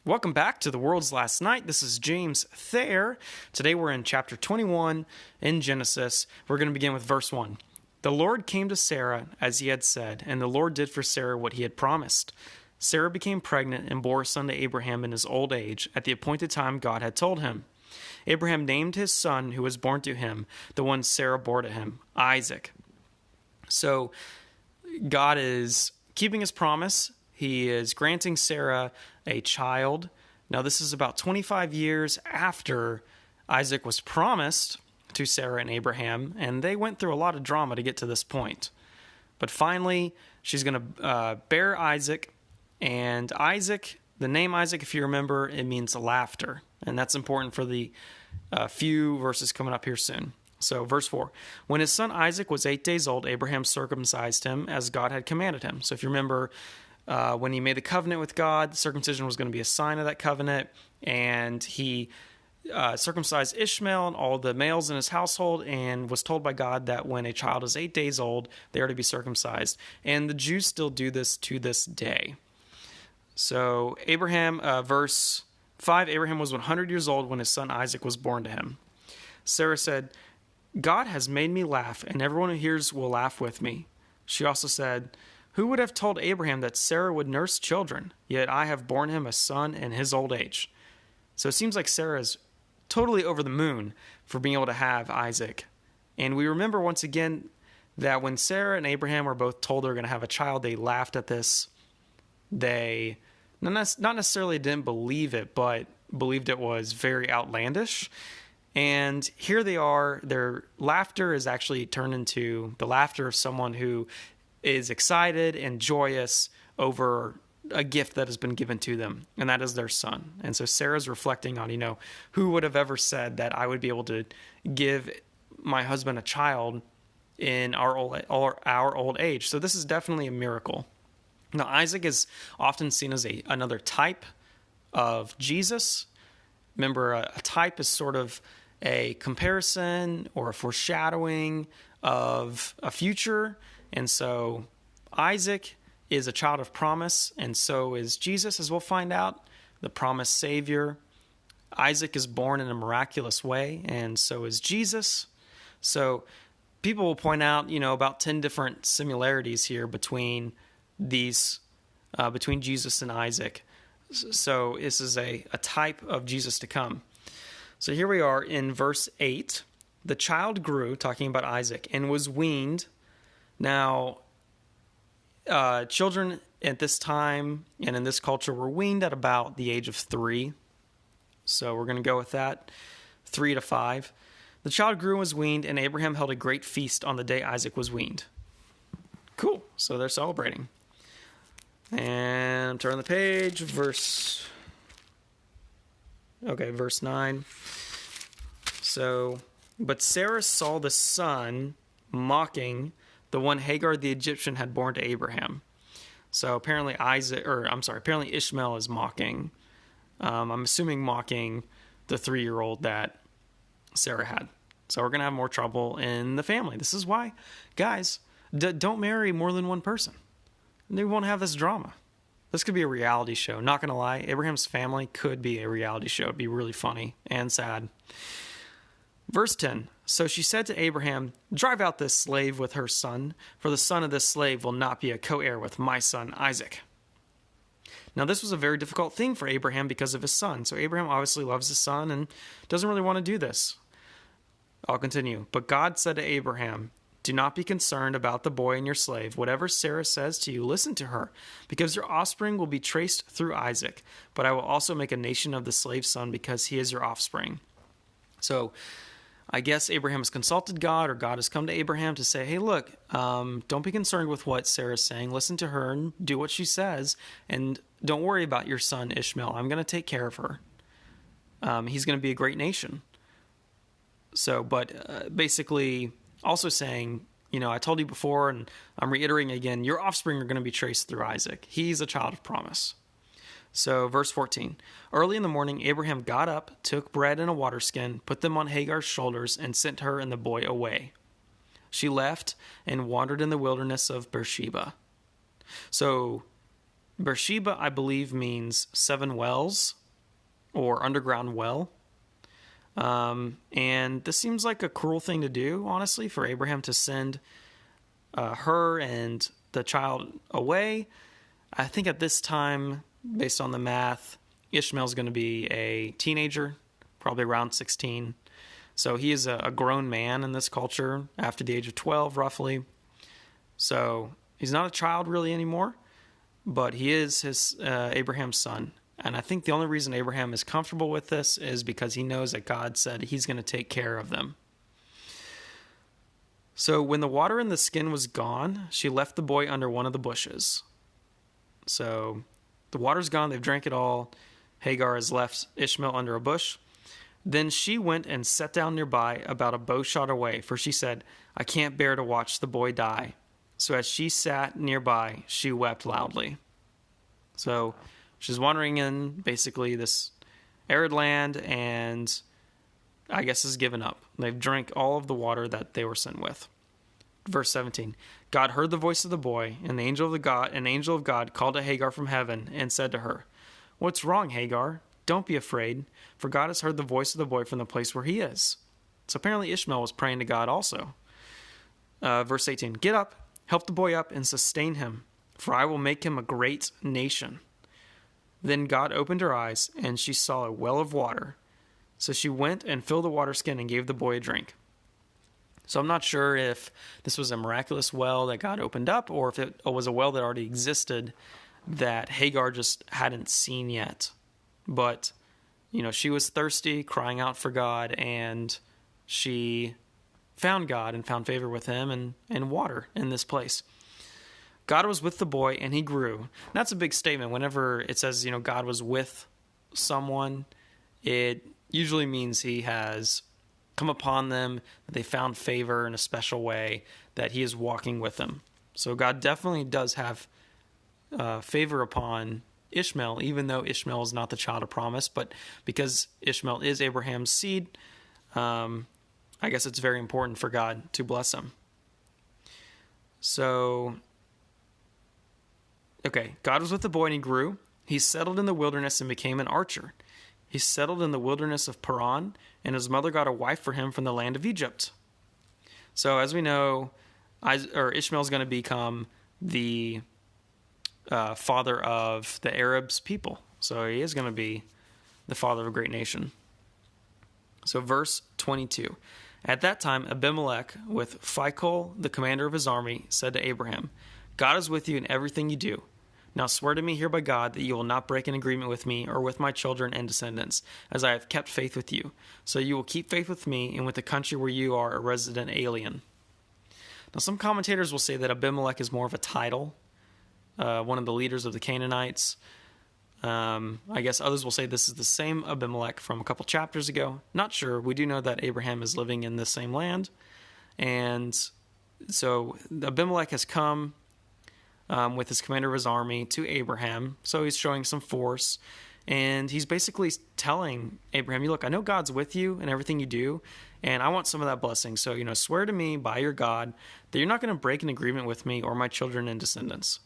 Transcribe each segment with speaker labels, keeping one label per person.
Speaker 1: Welcome back to The World's Last Night. This is James Thayer. Today we're in chapter 21 in Genesis. We're going to begin with verse 1. The Lord came to Sarah as he had said, and the Lord did for Sarah what he had promised. Sarah became pregnant and bore a son to Abraham in his old age, at the appointed time God had told him. Abraham named his son who was born to him, the one Sarah bore to him, Isaac. So God is keeping his promise. He is granting Sarah a child. Now, this is about 25 years after Isaac was promised to Sarah and Abraham, and they went through a lot of drama to get to this point. But finally, she's going to bear Isaac, and Isaac, the name Isaac, if you remember, it means laughter, and that's important for the few verses coming up here soon. So, verse 4, when his son Isaac was 8 days old, Abraham circumcised him as God had commanded him. So, if you remember, when he made the covenant with God, circumcision was going to be a sign of that covenant, and he circumcised Ishmael and all the males in his household, and was told by God that when a child is 8 days old, they are to be circumcised. And the Jews still do this to this day. So Abraham, verse 5, Abraham was 100 years old when his son Isaac was born to him. Sarah said, God has made me laugh, and everyone who hears will laugh with me. She also said, who would have told Abraham that Sarah would nurse children? Yet I have borne him a son in his old age. So it seems like Sarah is totally over the moon for being able to have Isaac. And we remember once again that when Sarah and Abraham were both told they were going to have a child, they laughed at this. They not necessarily didn't believe it, but believed it was very outlandish. And here they are. Their laughter is actually turned into the laughter of someone who is excited and joyous over a gift that has been given to them, and that is their son. And so Sarah's reflecting on, who would have ever said that I would be able to give my husband a child in our old age. So this is definitely a miracle. Now, Isaac is often seen as another type of Jesus. Remember, a type is sort of a comparison or a foreshadowing of a future. And so Isaac is a child of promise, and so is Jesus, as we'll find out, the promised Savior. Isaac is born in a miraculous way, and so is Jesus. So people will point out, about 10 different similarities here between these, between Jesus and Isaac. So this is a type of Jesus to come. So here we are in verse 8. The child grew, talking about Isaac, and was weaned. Now, children at this time and in this culture were weaned at about the age of 3. So we're going to go with that, 3 to 5. The child grew and was weaned, and Abraham held a great feast on the day Isaac was weaned. Cool. So they're celebrating. And turn the page, verse 9. So, but Sarah saw the son mocking the one Hagar the Egyptian had born to Abraham. So apparently apparently Ishmael is mocking. I'm assuming mocking the 3-year-old that Sarah had. So we're going to have more trouble in the family. This is why, guys, don't marry more than one person. We won't have this drama. This could be a reality show. Not going to lie, Abraham's family could be a reality show. It'd be really funny and sad. Verse 10, so she said to Abraham, drive out this slave with her son, for the son of this slave will not be a co-heir with my son Isaac. Now this was a very difficult thing for Abraham because of his son. So Abraham obviously loves his son and doesn't really want to do this. I'll continue. But God said to Abraham, do not be concerned about the boy and your slave. Whatever Sarah says to you, listen to her, because your offspring will be traced through Isaac. But I will also make a nation of the slave's son because he is your offspring. So I guess Abraham has consulted God, or God has come to Abraham to say, hey, look, don't be concerned with what Sarah's saying. Listen to her and do what she says. And don't worry about your son Ishmael. I'm going to take care of her. He's going to be a great nation. So, but basically also saying, I told you before, and I'm reiterating again, your offspring are going to be traced through Isaac. He's a child of promise. So, verse 14. Early in the morning, Abraham got up, took bread and a water skin, put them on Hagar's shoulders, and sent her and the boy away. She left and wandered in the wilderness of Beersheba. So, Beersheba, I believe, means 7 wells. or underground well. And this seems like a cruel thing to do, honestly, for Abraham to send her and the child away. I think at this time, based on the math, Ishmael's going to be a teenager, probably around 16. So he is a grown man in this culture after the age of 12, roughly. So he's not a child really anymore, but he is his Abraham's son. And I think the only reason Abraham is comfortable with this is because he knows that God said he's going to take care of them. So when the water in the skin was gone, she left the boy under one of the bushes. So the water's gone, they've drank it all. Hagar has left Ishmael under a bush. Then she went and sat down nearby, about a bow shot away, for she said, I can't bear to watch the boy die. So as she sat nearby, she wept loudly. So she's wandering in basically this arid land and I guess is given up. They've drank all of the water that they were sent with. Verse 17, God heard the voice of the boy, and an angel of God called to Hagar from heaven and said to her, What's wrong, Hagar? Don't be afraid, for God has heard the voice of the boy from the place where he is. So apparently Ishmael was praying to God also. Verse 18, Get up, help the boy up, and sustain him, for I will make him a great nation. Then God opened her eyes, and she saw a well of water. So she went and filled the water skin and gave the boy a drink. So I'm not sure if this was a miraculous well that God opened up, or if it was a well that already existed that Hagar just hadn't seen yet. But, she was thirsty, crying out for God, and she found God and found favor with him and water in this place. God was with the boy, and he grew. And that's a big statement. Whenever it says, God was with someone, it usually means he has come upon them, that they found favor in a special way, that he is walking with them. So God definitely does have favor upon Ishmael, even though Ishmael is not the child of promise. But because Ishmael is Abraham's seed, I guess it's very important for God to bless him. So, okay, God was with the boy and he grew. He settled in the wilderness and became an archer. He settled in the wilderness of Paran, and his mother got a wife for him from the land of Egypt. So as we know, Ishmael is going to become the father of the Arabs people. So he is going to be the father of a great nation. So verse 22. At that time, Abimelech, with Phicol, the commander of his army, said to Abraham, God is with you in everything you do. Now swear to me here by God that you will not break an agreement with me or with my children and descendants, as I have kept faith with you. So you will keep faith with me and with the country where you are a resident alien. Now some commentators will say that Abimelech is more of a title, one of the leaders of the Canaanites. I guess others will say this is the same Abimelech from a couple chapters ago. Not sure. We do know that Abraham is living in the same land. And so Abimelech has come with his commander of his army to Abraham. So he's showing some force. And he's basically telling Abraham, look, I know God's with you in everything you do, and I want some of that blessing. So, swear to me by your God that you're not going to break an agreement with me or my children and descendants.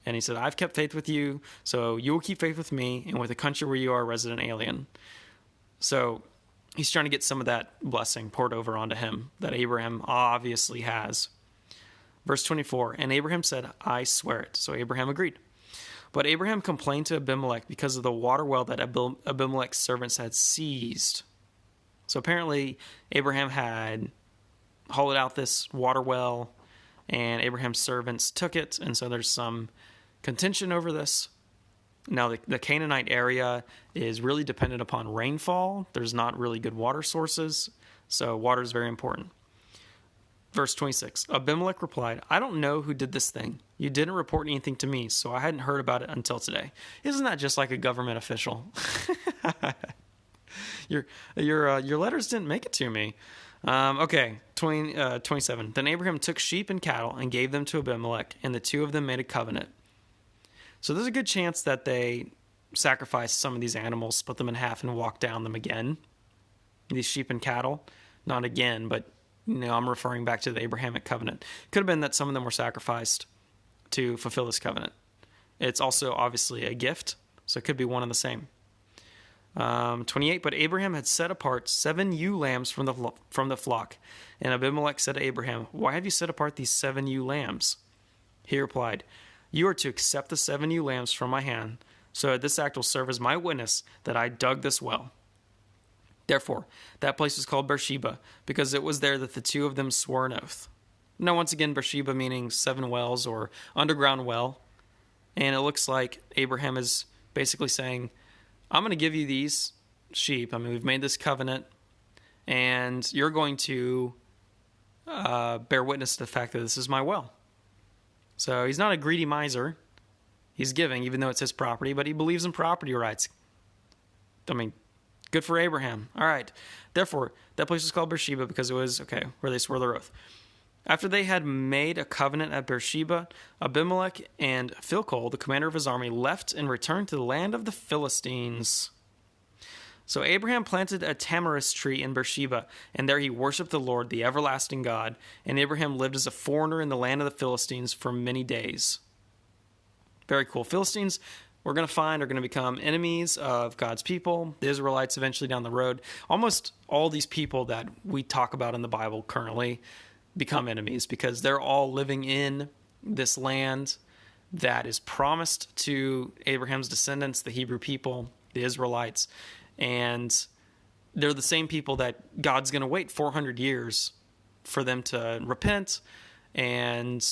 Speaker 1: And he said, I've kept faith with you, so you will keep faith with me and with the country where you are a resident alien. So he's trying to get some of that blessing poured over onto him that Abraham obviously has. Verse 24, and Abraham said, I swear it. So Abraham agreed. But Abraham complained to Abimelech because of the water well that Abimelech's servants had seized. So apparently Abraham had hollowed out this water well, and Abraham's servants took it, and so there's some contention over this. Now, the Canaanite area is really dependent upon rainfall. There's not really good water sources, so water is very important. Verse 26, Abimelech replied, I don't know who did this thing. You didn't report anything to me, so I hadn't heard about it until today. Isn't that just like a government official? Your letters didn't make it to me. Okay, 27. Then Abraham took sheep and cattle and gave them to Abimelech, and the two of them made a covenant. So there's a good chance that they sacrificed some of these animals, split them in half, and walked down them again. These sheep and cattle. Not again, but I'm referring back to the Abrahamic covenant. Could have been that some of them were sacrificed to fulfill this covenant. It's also obviously a gift, so it could be one and the same. 28, but Abraham had set apart 7 ewe lambs from the flock. And Abimelech said to Abraham, "Why have you set apart these 7 ewe lambs?" He replied, "You are to accept the 7 ewe lambs from my hand, so that this act will serve as my witness that I dug this well." Therefore, that place was called Beersheba, because it was there that the 2 of them swore an oath. Now, once again, Beersheba meaning 7 wells or underground well. And it looks like Abraham is basically saying, I'm going to give you these sheep. I mean, we've made this covenant, and you're going to bear witness to the fact that this is my well. So he's not a greedy miser. He's giving, even though it's his property, but he believes in property rights. I mean, good for Abraham. All right. Therefore, that place was called Beersheba because it was, where they swore their oath. After they had made a covenant at Beersheba, Abimelech and Phicol, the commander of his army, left and returned to the land of the Philistines. So Abraham planted a tamarisk tree in Beersheba, and there he worshipped the Lord, the everlasting God. And Abraham lived as a foreigner in the land of the Philistines for many days. Very cool. Philistines, we're going to find, are going to become enemies of God's people, the Israelites eventually down the road. Almost all these people that we talk about in the Bible currently become enemies because they're all living in this land that is promised to Abraham's descendants, the Hebrew people, the Israelites. And they're the same people that God's going to wait 400 years for them to repent, and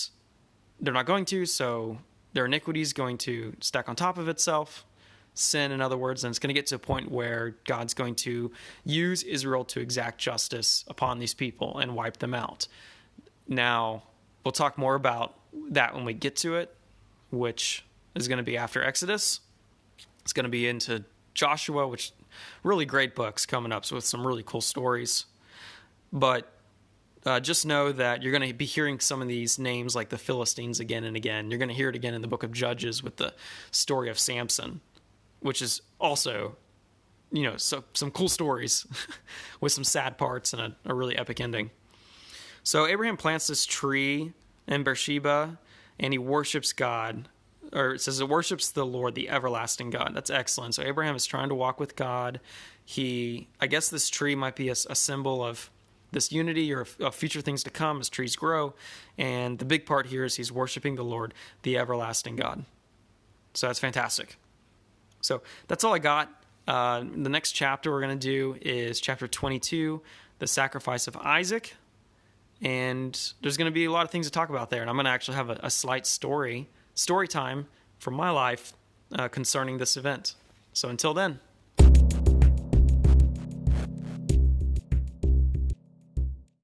Speaker 1: they're not going to, so their iniquity is going to stack on top of itself, sin in other words, and it's going to get to a point where God's going to use Israel to exact justice upon these people and wipe them out. Now, we'll talk more about that when we get to it, which is going to be after Exodus. It's going to be into Joshua, which really great books coming up with some really cool stories. But just know that you're going to be hearing some of these names like the Philistines again and again. You're going to hear it again in the book of Judges with the story of Samson, which is also, some cool stories with some sad parts and a really epic ending. So Abraham plants this tree in Beersheba, and he worships God. Or it says it worships the Lord, the everlasting God. That's excellent. So Abraham is trying to walk with God. I guess this tree might be a symbol of this unity or of future things to come as trees grow. And the big part here is he's worshiping the Lord, the everlasting God. So that's fantastic. So that's all I got. The next chapter we're going to do is chapter 22, the sacrifice of Isaac. And there's going to be a lot of things to talk about there. And I'm going to actually have a slight story time from my life concerning this event. So until then.